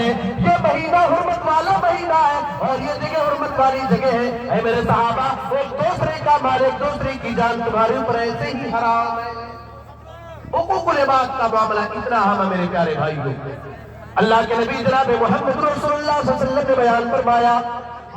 پہلے یہ مہینہ حرمت والا مہینہ ہے اور یہ جگہ حرمت والی جگہ ہے. اے میرے صحابہ، ایک دوسرے کا مال، ایک دوسرے کی جان تمہارے اوپر ایسے ہی حرام ہے. حقوق العباد کا معاملہ اتنا اہم ہے میرے پیارے بھائیوں. اللہ کے نبی جناب محمد رسول اللہ صلی اللہ علیہ وسلم نے بیان فرمایا،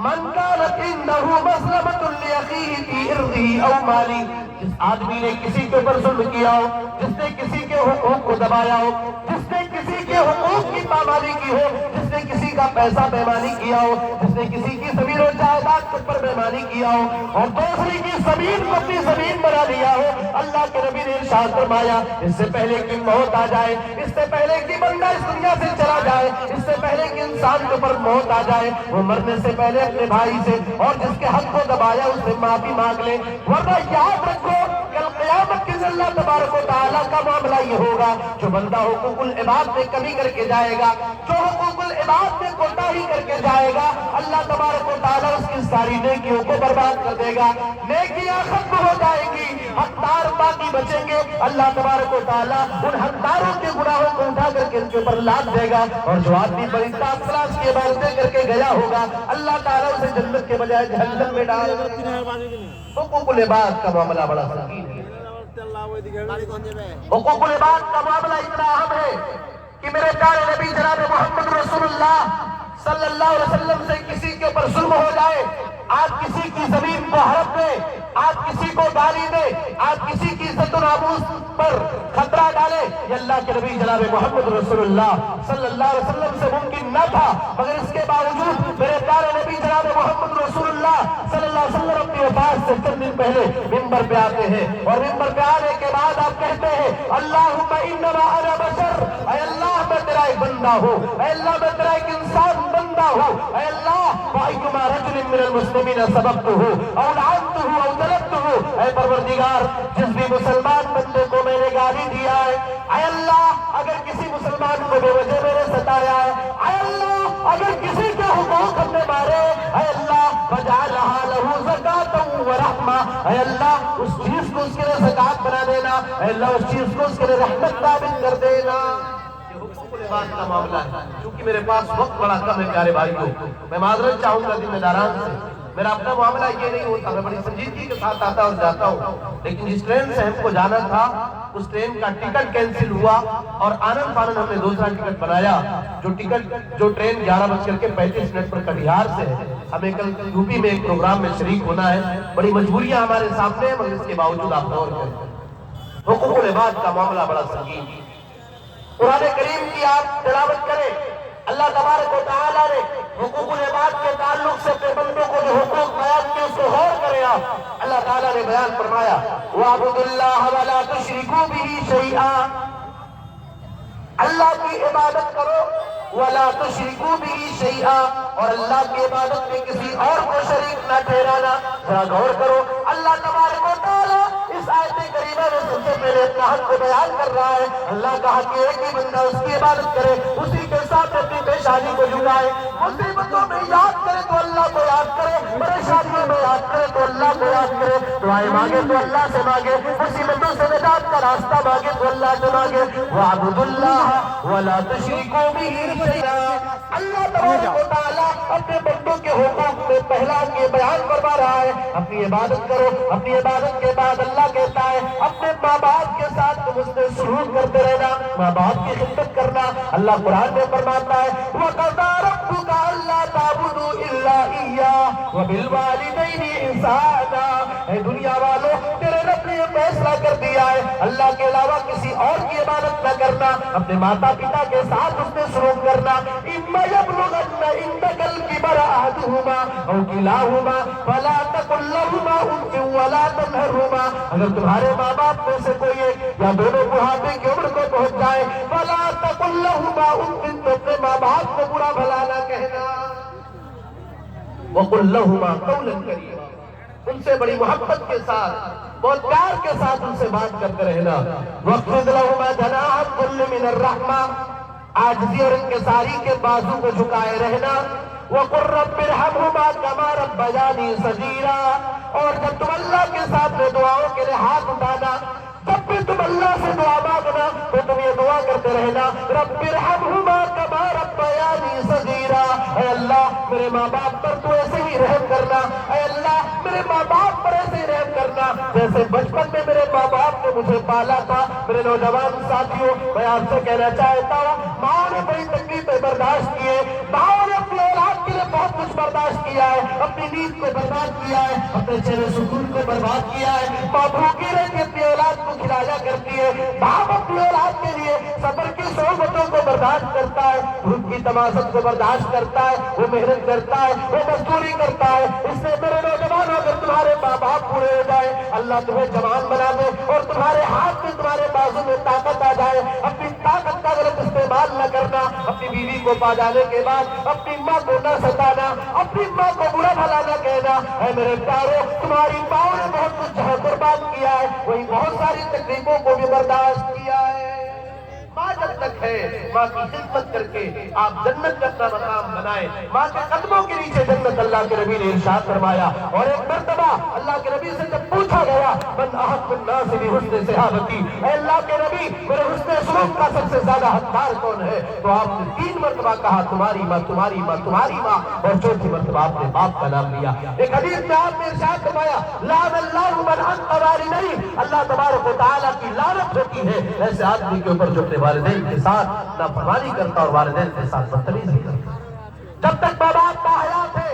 من كانت عنده مظلمة لأخيه في عرضه أو ماله، جس آدمی نے کسی کے اوپر ظلم کیا ہو، جس نے کسی کے حقوق کو دبایا ہو، جس نے کسی کے حقوق کی پامالی کی ہو، جس نے کسی کا پیسہ بےمانی کیا ہو، جس نے کسی کی زمین و جائیداد کے اوپر بےمانی کیا ہو اور دوسری کی زمین کو اپنی زمین بنا لیا ہو، اللہ کے نبی نے ارشاد فرمایا، اس سے پہلے کہ موت آ جائے، اس سے پہلے کہ بندہ اس دنیا سے چلا جائے، اس سے پہلے کہ انسان کے اوپر موت آ جائے، وہ مرنے سے پہلے اپنے بھائی سے اور جس کے حق کو دبایا اس سے معافی مانگ لے. ورنہ یاد رکھو کل قیامت کے دن اللہ تبارک و تعالیٰ کا معاملہ یہ ہوگا، جو بندہ حقوق العباد میں کمی کر کے جائے گا، جو حقوق العباد میں کوتاہی کر کے جائے گا، اللہ تبارک و تعالیٰ اس کی ساری نیکیوں کو برباد کر دے گا. نیکیاں ختم ہو جائیں گی، حقدار باقی بچیں گے. اللہ تبارک و تعالیٰ ان حقداروں کے گناہوں کو اٹھا کر کے ان کے اوپر لاد دے گا اور جو آدمی بڑی تاثرات کی عبادتیں کر کے گیا ہوگا اللہ تعالیٰ اسے جنت کے بجائے جہنم میں ڈال دے گا. حقوق العباد کا معاملہ بڑا سنگین ہے. حقوق العباد کا معاملہ اتنا اہم ہے کہ میرے پیارے نبی جناب محمد رسول اللہ صلی اللہ علیہ وسلم سے کسی کے اوپر ظلم ہو جائے، آپ کسی کی زمین کو ہڑپ دیں، آپ کسی کو گالی دیں، آپ کسی کی عزت و ناموس پر خطرہ ڈالے، یہ اللہ کے نبی جناب محمد رسول اللہ صلی اللہ علیہ وسلم سے ممکن نہ تھا. مگر اس کے باوجود میرے پیارے نبی جناب محمد رسول اللہ صلی اللہ علیہ وسلم اپنی وفات سے چند دن پہلے منبر پہ آتے ہیں اور منبر پہ آنے کے بعد آپ کہتے ہیں، اللہم انما انا بشر، اے اللہ میں تیرا ایک بندہ ہوں، اے اللہ میں تیرا ایک انسان بندہ ہوں، اے اللہ وَأَيُّمَا رَجُلٍ مِّنَ الْمُسْلِمِينَ سَبَقْتُهُ أَوْ لَعَنْتُهُ أَوْ ظَلَمْتُهُ، اے پروردگار جس بھی مسلمان بندے کو میں نے گالی دیا ہے، اے اللہ اگر کسی مسلمان کو بے وجہ میں نے ستایا ہے، اے اللہ اگر کسی کے حقوق ہم نے مارے، اے اللہ فَجْعَلْهَا لَهُ زَكَاةً وَرَحْمَةً، اے اللہ اس چیز کو اس کے لیے زکات بنا دینا، اے اللہ اس چیز کو اس کے لیے رحمت ثابت کر دینا. بات کا معاملہ ہے. کیونکہ میرے پاس وقت بڑا کم ہے پیارے بھائیوں، میں معذرت چاہوں گا ذمہ داران سے. میرا اپنا معاملہ یہ نہیں ہوتا، میں بڑی سنجیدگی کے ساتھ آتا اور جاتا ہوں، لیکن جس ٹرین سے ہم کو جانا تھا اس ٹرین کا ٹکٹ کینسل ہوا اور آنند فانند ہم نے دوسرا ٹکٹ بنایا. جو ٹرین 11:35 پر کٹیہار سے ہے. ہمیں کل یوپی میں ایک پروگرام میں شریک ہونا ہے، بڑی مجبوریاں ہمارے سامنے ہیں، مگر اس کے باوجود آپ غور کریں. حقوق العباد کا معاملہ بڑا سنگین ہے. قرآن کریم کی آپ تلاوت کریں، اللہ تبارک و تعالیٰ نے حقوق العباد کے تعلق سے اپنے بندوں کو جو حقوق بیان کیے اس کو غور کریں آپ. اللہ تعالیٰ نے بیان فرمایا وَاعْبُدُوا اللَّهَ وَلَا تُشْرِكُوا بِهِ شَيْئًا، اللہ کی عبادت کرو وَلَا تُشْرِكُوا بِهِ شَيْئًا، اور اللہ کی عبادت میں کسی اور کو شریک نہ ٹھہرانا. ذرا غور کرو، اللہ تبارک و تعالیٰ اس آیت کریمہ میں سب سے پہلے اپنا حق کو بیان کر رہا ہے. اللہ کا حق یہ ہے کہ بندہ اس کی عبادت کرے، اسی کے ساتھ اپنی پیشانی کو جھکائے، مصیبتوں میں یاد کرے تو اللہ کو یاد کرے، پریشانیوں میں یاد کرے تو اللہ کو یاد کرے، دعائیں مانگے تو اللہ سے مانگے، مصیبتوں سے نجات کا راستہ مانگے تو اللہ سے مانگے. وَاعْبُدُوا اللَّهَ وَلَا تُشْرِكُوا بِهِ شَيْئًا. اللہ تبارک و تعالیٰ اپنے بندوں کے حقوق میں پہلا یہ بیان فرما رہا ہے، اپنی عبادت کرو. اپنی عبادت کے بعد اللہ کہتا ہے اپنے ماں باپ کے ساتھ تم اس سے سلوک کرتے رہنا، ماں باپ کی خدمت کرنا. اللہ قرآن میں فرماتا ہے وَقَضَىٰ رَبُّكَ أَلَّا تَعْبُدُوا إِلَّا إِيَّاهُ وَبِالْوَالِدَيْنِ إِحْسَانًا. اے دنیا والوں، تیرے رب نے یہ فیصلہ کر دیا ہے اللہ کے علاوہ کسی اور کی عبادت نہ کرنا، اپنے ماتا پتا کے ساتھ اس میں سلوک کرنا. إِمَّا يَبْلُغَنَّ عِندَكَ الْكِبَرَ أَحَدُهُمَا أَوْ كِلَاهُمَا فَلَا تَقُل لَّهُمَا أُفٍّ وَلَا تَنْهَرْهُمَا. اگر تمہارے ماں باپ میں سے کوئی ایک یا دونوں بڑھاپے کی عمر کو پہنچ جائے فَلَا تَقُل لَّهُمَا أُفٍّ، تو اپنے ماں باپ کو برا بھلا نہ کہنا. وَقُل لَّهُمَا قَوْلًا كَرِيمًا، ان سے بڑی محبت کے ساتھ، بہت پیار کے ساتھ ان سے بات کرتے رہنا. وَاخْفِضْ لَهُمَا جَنَاحَ الذُّلِّ مِنَ الرَّحْمَةِ، عاجزی اور انکساری کے بازو کو جھکائے رہنا. وَقُلْ رَبِّ ارْحَمْهُمَا كَمَا رَبَّيَانِي صَغِيرًا، اور جب تم اللہ کے ساتھ میں دعاؤں کے لیے ہاتھ اٹھانا، جب بھی تم اللہ سے دعا مانگنا تو تم یہ دعا کرتے رہنا رَبِّ ارْحَمْهُمَا كَمَا رَبَّيَانِي میرے ماں باپ پر تو ایسے ہی رحم کرنا، اے اللہ میرے ماں باپ پر ایسے ہی رحم کرنا جیسے بچپن میں میرے ماں باپ نے مجھے پالا تھا۔ میرے نوجوان ساتھیوں، میں آپ سے کہنا چاہتا ہوں، ماں نے بڑی تکلیفیں برداشت کی ہے، ماں نے اپنی اولاد کے لیے بہت کچھ برداشت کیا ہے، اپنی نیند کو برباد کیا ہے، اپنے چہرے سکون کو برباد کیا ہے۔ ماں بھوکی رہتی اپنی اولاد کو کھلایا کرتی ہے، باپ اپنی اولاد کے لیے صبر کی صحبتوں کو برداشت کرتا ہے، دھوپ کی تماشت کو برداشت کرتا ہے، وہ محنت کرتا ہے، وہ مزدوری کرتا ہے۔ اس سے میرے نوجوانوں، اگر تمہارے ماں باپ پورے ہو جائے، اللہ تمہیں جوان بنا دے اور تمہارے ہاتھ میں تمہارے بازو میں طاقت آ جائے، اپنی طاقت کا غلط استعمال نہ کرنا، اپنی بیوی کو پا جانے کے بعد اپنی ماں کو نہ ستانا، اپنی ماں کو برا بھلا نہ کہنا۔ اے میرے پیارو، تمہاری ماں نے بہت کچھ جہاں قربان کیا ہے، وہی بہت ساری تکلیفوں کو بھی برداشت کیا ہے۔ ماں جب تک ہے، ماں کی خدمت کر کے آپ جنت کا اپنا مقام بنائیں۔ ماں کے قدموں کے نیچے جنت، اللہ کے نبی نے ارشاد فرمایا۔ اور ایک مرتبہ اللہ کے نبی سے جب پوچھا گیا، من احق الناس بحسن صحابتی، اے اللہ کے نبی میرے حسن سلوک کا سب سے زیادہ حقدار کون ہے؟ تو آپ نے 3 مرتبہ کہا تمہاری ماں، تمہاری ماں، تمہاری ماں، اور 4تھی مرتبہ آپ نے باپ کا نام لیا۔ ایک حدیث میں آپ نے ارشاد فرمایا، لعن اللہ من عق والدیہ، اللہ تبارک و تعالیٰ کی لعنت ہوتی ہے ایسے آدمی کے اوپر جو اپنے والدین کے ساتھ نافرمانی کرتا اور والدین کے ساتھ بدتمیزی کرتا۔ جب تک ماں باپ باحیات ہے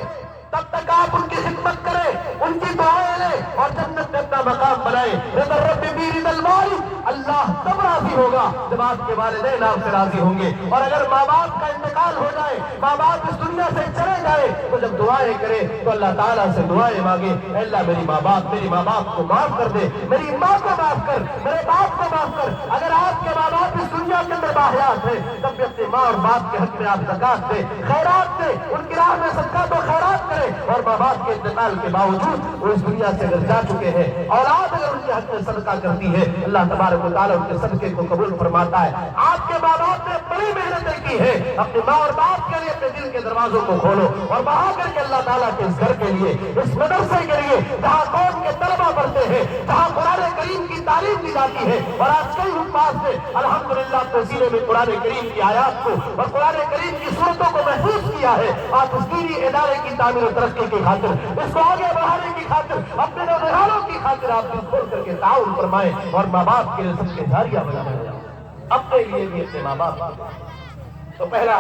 تب تک آپ ان کی خدمت کریں، ان کی دعائیں لیں اور جنت میں اپنا مقام بنائیں۔ رضا رب برضا الوالد، اللہ تب راضی ہوگا جب آپ کے والدین آپ سے راضی ہوں گے۔ اور اگر ماں باپ کا انتقال ہو جائے، ماں باپ اس دنیا سے چلے جائے، تو جب دعائیں کرے تو اللہ تعالیٰ سے دعائیں مانگے، اے اللہ میری ماں باپ کو معاف کر دے، میری ماں کو معاف کر، میرے باپ کو معاف کر۔ اگر آپ کے ماں باپ اس دنیا کے اندر باحیات ہیں تب بھی اپنے ماں اور باپ کے حق میں آپ زکات دیں، خیرات دیں، ان کی راہ میں صدقات و خیرات کریں۔ اور ماں باپ کے انتقال کے باوجود وہ اس دنیا سے اگر جا چکے ہیں، اولاد اگر ان کے حق میں صدقہ کرتی ہے، اللہ تبارک و تعالیٰ ان کے صدقے کو قبول فرماتا ہے۔ آپ کے ماں باپ نے بڑی محنتیں کی ہے، اپنے ماں اور باپ کے لیے اپنے دل کے دروازوں کو کھولو اور بہا کر کے اللہ تعالیٰ کے اس گھر کے لیے، اس مدرسے کے لیے جہاں قوم کے طلبہ پڑھتے ہیں، جہاں قرآن کریم کی تعلیم دی جاتی ہے۔ اور آج کئی حفاظ نے الحمدللہ اپنے سینے میں قرآن کریم کی آیات کو اور قرآن کریم کی صورتوں کو محفوظ کیا ہے۔ آپ اس دینی ادارے کی تعمیر و ترقی کی خاطر، اس کو آگے بڑھانے کی خاطر، اپنے نوجوانوں کی خاطر آپ دل کھول کر کے تعاون فرمائیں اور ماں باپ کے لیے سب کے جاریہ بنائیں، اپنے لیے بھی اپنے ماں باپ۔ تو پہلا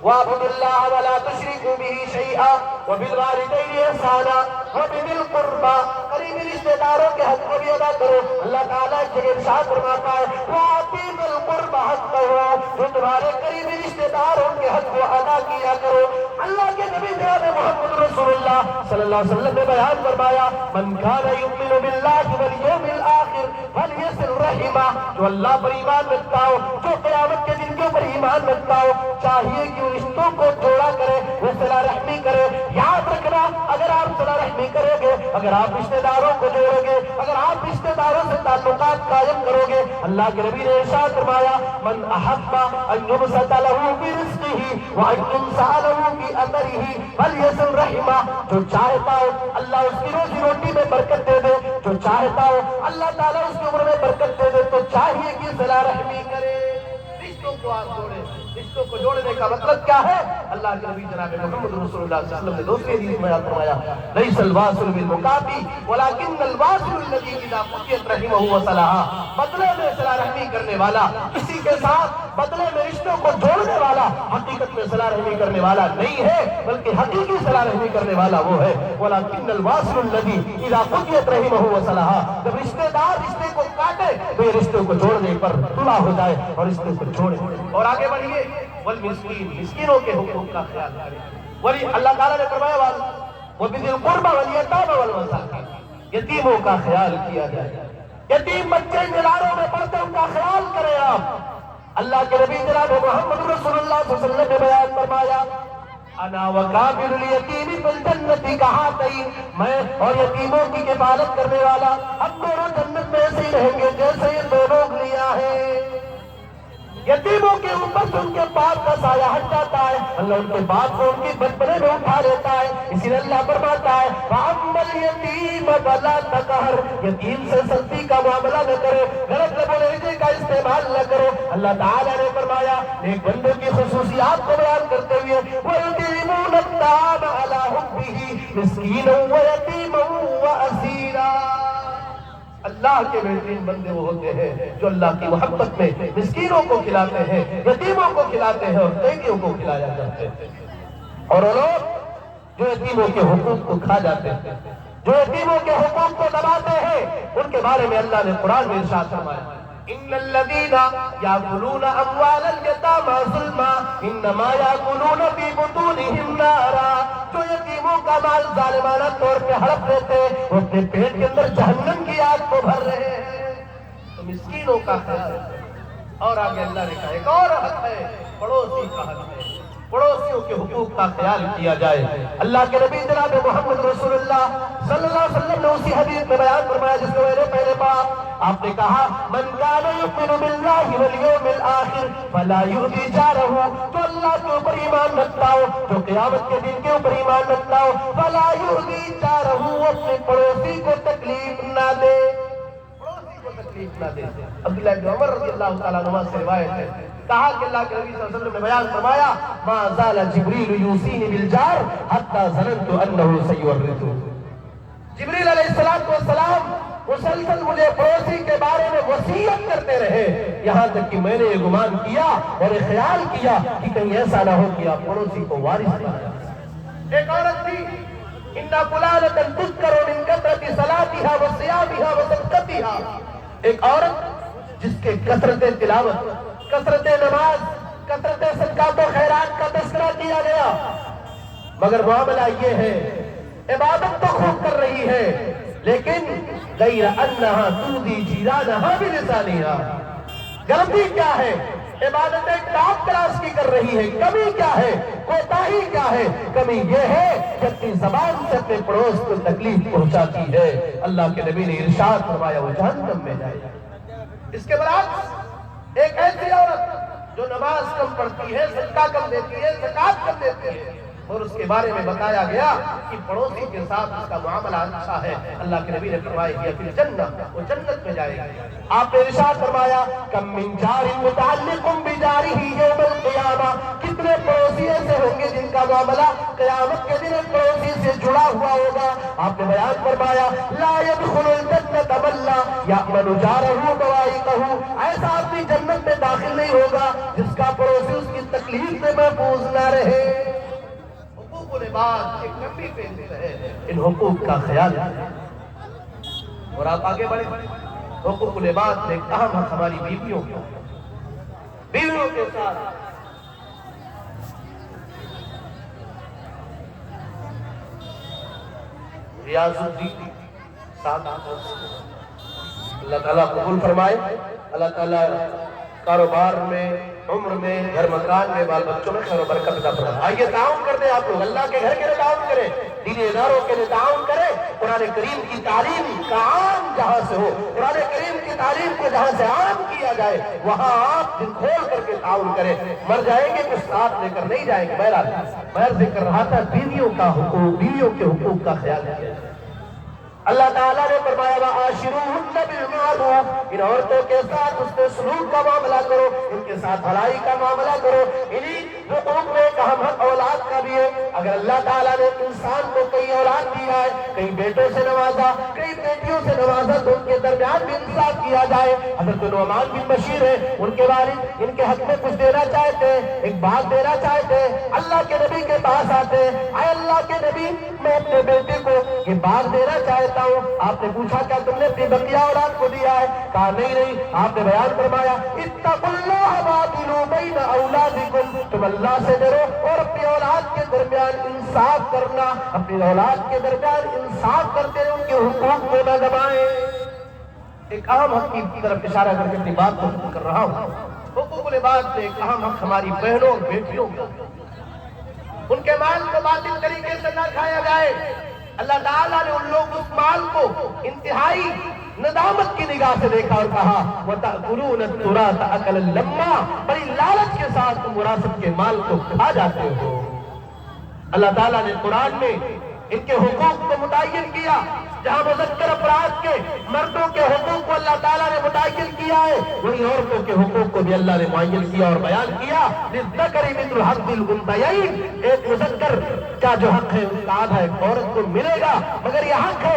وَاعْبُدُوا اللَّهَ وَلَا تُشْرِكُوا بِهِ شَيْئًا وَبِالْوَالِدَيْنِ إِحْسَانًا وَبِذِي الْقُرْبَىٰ، قریبی رشتے داروں کے حق کو بھی ادا کرو۔ اللہ تعالیٰ ایک جگہ ارشاد فرماتا ہے وَآتِوا ذِا الْقُرْبَىٰ حَقَّهُ، جو تمہارے قریبی رشتے دار ان کے حق کو ادا کیا کرو۔ اللہ کے نبی جناب محمد رسول اللہ صلی اللہ علیہ وسلم نے بیان فرمایا من كان يؤمن بالله واليوم الآخر فليصل رحمه، جو اللہ پر ایمان رکھتا ہو، جو قیامت کے دن کے اوپر ایمان رکھتا ہو، چاہیے کہ رشتوں کو جوڑا کرے، وہ صلہ رحمی کرے۔ یاد رکھنا، اگر آپ صلہ رحمی کرو گے، اگر آپ رشتہ داروں کو جوڑو گے، اگر آپ رشتہ داروں سے تعلقات قائم کرو گے، اللہ کے نبی نے ارشاد فرمایا من احب ان يبسط له برزقه وان ينسأ له بأثره فليصل رحمه، جو چاہتا ہو اللہ اس کی روزی روٹی میں برکت دے دے، جو چاہتا ہو اللہ تعالیٰ اس کی عمر میں برکت دے دے، تو چاہیے کہ صلہ رحمی کرے، رشتوں کو آپ جوڑیں۔ رشتوں کو جوڑنے کا مطلب کیا ہے؟ اللہ کے نبی جناب محمد رسول اللہ صلی اللہ علیہ وسلم نے دوسری حدیث میں فرمایا لیس الواصل بالمکافی ولکن الواصل الذی اذا قضیت رحمہ وصلها، بدلے میں صلہ رحمی کرنے والا، کسی کے ساتھ بدلے میں رشتوں کو جوڑنے والا حقیقت میں صلہ رحمی کرنے والا نہیں ہے، بلکہ حقیقی صلہ رحمی کرنے والا وہ ہے ولکن الواصل الذی اذا قضیت رحمہ وصلها، جب رشتے دار رشتے کو کاٹے تو یہ رشتوں کو جوڑنے پر تلا ہو جائے اور رشتوں کو جوڑے۔ اور آگے بڑھیے والمسکین، مسکینوں کے حقوق کا خیال کریں۔ ولی اللہ تعالیٰ نے فرمایا وَبِذِي الْقُرْبَىٰ وَالْيَتَامَىٰ وَالْمَسَاکِینِ، یتیموں کا خیال کیا جائے۔ یتیم بچے مزاروں میں پڑتے ان کا خیال کریں آپ۔ اللہ کے نبی جناب محمد رسول اللہ صلی اللہ علیہ وسلم نے بیان فرمایا انا وکافل الیتیم فی الجنۃ کہاتین، میں اور یتیموں کی کفالت کرنے والا ہم دونوں جنت میں ایسے ہی رہیں گے جیسے یہ دو لوگ لیا ہے۔ یتیموں کے اوپر سے ان کے باپ کا سایہ ہٹ جاتا ہے، اللہ ان کے باپ کو ان کی بچپنے میں اٹھا لیتا ہے۔ اسی لیے اللہ فرماتا ہے فَأَمَّا الْيَتِيمَ فَلَا تَقْهَرْ، یتیم سے سختی کا معاملہ نہ کرو، غلط لب و لہجے کا استعمال نہ کرو۔ اللہ تعالیٰ نے فرمایا ایک بندے کی خصوصیات کو بیان کرتے ہوئے وَيُطِعِمُونَ الطَّعَامَ مسکینا ویتیما واسیرا۔ اللہ کے بہترین بندے وہ ہوتے ہیں جو اللہ کی محبت میں مسکینوں کو کھلاتے ہیں، یتیموں کو کھلاتے ہیں اور قیدیوں کو کھلایا جاتے ہیں۔ اور وہ لوگ جو یتیموں کے حقوق کو کھا جاتے ہیں، جو یتیموں کے حقوق کو دباتے ہیں، ان کے بارے میں اللہ نے قرآن میں ارشاد فرمایا ان الذین یاکلون اموال الیتامی ظلما انما یاکلون فی بطونہم نارا۔ جو یتیموں کا مال ظالمانہ طور پہ ہڑپ لیتے ہیں وہ اپنے پیٹ کے اندر جہنم کی آگ کو بھر رہے ہیں۔ تو مسکینوں کا خیال ہے۔ اور آگے اللہ نے کہا ایک اور حق ہے، پڑوسی کا حق ہے، پڑوسیوں کے حقوق کا خیال کیا جائے۔ اللہ کے نبی جناب محمد رسول اللہ صلی اللہ علیہ وسلم نے اسی حدیث میں بیان فرمایا جس کو میں نے پہلے پڑھا، آپ نے کہا من کان یؤمن باللہ والیوم الآخر فلا یؤذی جارہ، جو اللہ کے اوپر ایمان رکھتا ہو، جو قیامت کے دن کے اوپر ایمان رکھتا ہو، فلا یؤذی جارہ، وہ اپنے پڑوسی کو تکلیف نہ دے، پڑوسی کو تکلیف نہ دے۔ عبداللہ بن عمر رضی اللہ تعالیٰ عنہ سے روایت ہے، کہا کہ اللہ کے نبی صلی اللہ علیہ وسلم نے بیان فرمایا ما زال جبریل یوصینی بالجار حتی ظننت انہ سیورثہ۔ جبریل علیہ السلام مسلسل مجھے پڑوسی کے بارے میں وصیت کرتے رہے، یہاں تک کہ میں نے یہ گمان کیا اور یہ خیال کیا کہ کہیں ایسا نہ ہو کہ آپ پڑوسی کو وارث بنایا۔ ایک عورت تھی ان فلانۃ تذکر من کثرۃ صلاتها وصیامها وصدقتها، ایک عورت جس کے کثرت تلاوت، کثرت نماز، کثرت صدقات و خیرات کا تذکرہ کیا گیا، مگر معاملہ یہ ہے عبادت تو خوب کر رہی ہے لیکن غیر انہا تؤذی جیرانہا بلسانہا۔ غلطی کیا ہے؟ عبادتیں ٹاپ کلاس کی کر رہی ہے، کمی کیا ہے، کوتاہی کیا ہے؟ کمی یہ ہے کہ اپنی زبان سے اپنے پڑوس کو تکلیف پہنچاتی ہے۔ اللہ کے نبی نے ارشاد فرمایا وہ جہنم میں جائے گا۔ اس کے برعکس ایک ایسی عورت جو نماز کم پڑھتی ہے، صدقہ کم دیتی ہے، زکوٰۃ کم دیتی ہے، اور اس کے بارے میں بتایا گیا کہ پڑوسی کے ساتھ اس کا معاملہ اچھا ہے، اللہ کے نبی نے فرمایا کہ پھر جنت، وہ جنت میں جائے گی۔ آپ نے ارشاد فرمایا کم من جار متعلق بجارہ یوم القیامہ، کتنے پڑوسی ایسے ہوں گے جن کا معاملہ قیامت کے دن ایک پڑوسی سے جڑا ہوا ہوگا۔ آپ نے بیان فرمایا لا يدخل الجنت من لا یأمن جارہ بوائقہ، ایسا آدمی جنت میں داخل نہیں ہوگا جس کا پڑوسی اس کی تکلیف سے محفوظ نہ رہے۔ حقوق العباد ایک لمبی فہرست ہے، ان حقوق کا خیال ہے۔ اور آپ آگے بڑھیں، حقوق العباد میں ایک اہم حق ہماری بیویوں کے ساتھ ریاض الدین اللہ تعالیٰ قبول فرمائے، اللہ تعالیٰ کاروبار میں، عمر میں، گھر مکان میں، بال بچوں میں خیر و برکت عطا فرمائے۔ آئیے تعاون کر دیں آپ لوگ، اللہ کے گھر کے لیے تعاون کریں، دینی اداروں کے لیے تعاون کریں، قرآن کریم کی تعلیم کا عام جہاں سے ہو، قرآن کریم کی تعلیم کو جہاں سے عام کیا جائے وہاں آپ دل کھول کر کے تعاون کریں۔ مر جائیں گے کچھ ساتھ لے کر نہیں جائیں گے۔ بہرحال میں ذکر رہا تھا بیویوں کا حقوق، بیویوں کے حقوق کا خیال کیا۔ اللہ تعالیٰ نے فرمایا وَعَاشِرُوهُنَّ بِالْمَعْرُوفِ، ان عورتوں کے ساتھ اس نے سلوک کا معاملہ کرو، ان کے ساتھ بھلائی کا معاملہ کرو۔ انہی حقوق میں ایک اہم حق اولاد کا بھی ہے۔ اگر اللہ تعالیٰ نے انسان کو کئی اولاد دیا ہے، کئی بیٹوں سے نوازا، کئی بیٹیوں سے نوازا، تو ان کے درمیان بھی انصاف کیا جائے۔ حضرت نعمان بن بشیر ہے، ان کے والد ان کے حق میں کچھ دینا چاہتے ہیں، ایک بات دینا چاہتے ہیں، اللہ کے نبی کے پاس آتے ہیں، اے اللہ کے نبی میں اپنے بیٹے کو یہ بات دینا چاہتا ہوں۔ آپ نے پوچھا کیا تم نے اپنی بقیہ اولاد کو دیا ہے؟ کہا نہیں۔ آپ نے بیان فرمایا اتقوا اللہ وعدلوا بین اولادکم، تم اللہ سے ڈرو اور اپنی اولاد کے درمیان انصاف کرنا، اپنی اولاد کے درمیان انصاف کرتے ہیں، ان کے حقوق کو نہ دبائیں۔ ایک اہم حق کی طرف اشارہ کر کے اپنی بات کو ختم کر رہا ہوں۔ حقوق العباد سے ایک اہم حق ہماری بہنوں اور بیٹیوں کا، ان کے مال کو باطل طریقے سے نہ کھایا جائے۔ اللہ تعالیٰ نے ان لوگ اس مال کو انتہائی ندامت کی نگاہ سے دیکھا اور کہا وَتَأْكُلُونَ التُّرَاثَ أَكْلًا لَمًّا، بڑی لالچ کے ساتھ تم وراثت کے مال کو کھا جاتے ہو۔ اللہ تعالیٰ نے قرآن میں ان کے حقوق کو متعین کیا، جہاں مذکر افراد کے مردوں کے حقوق کو اللہ تعالیٰ نے متعین کیا ہے، وہی عورتوں کے حقوق کو بھی اللہ نے معین کیا اور بیان کیا۔ للذکر مثل حظ الانثیین، ایک مذکر کا جو حق ہے اس کا آدھا ایک عورت کو ملے گا، مگر یہ حق ہے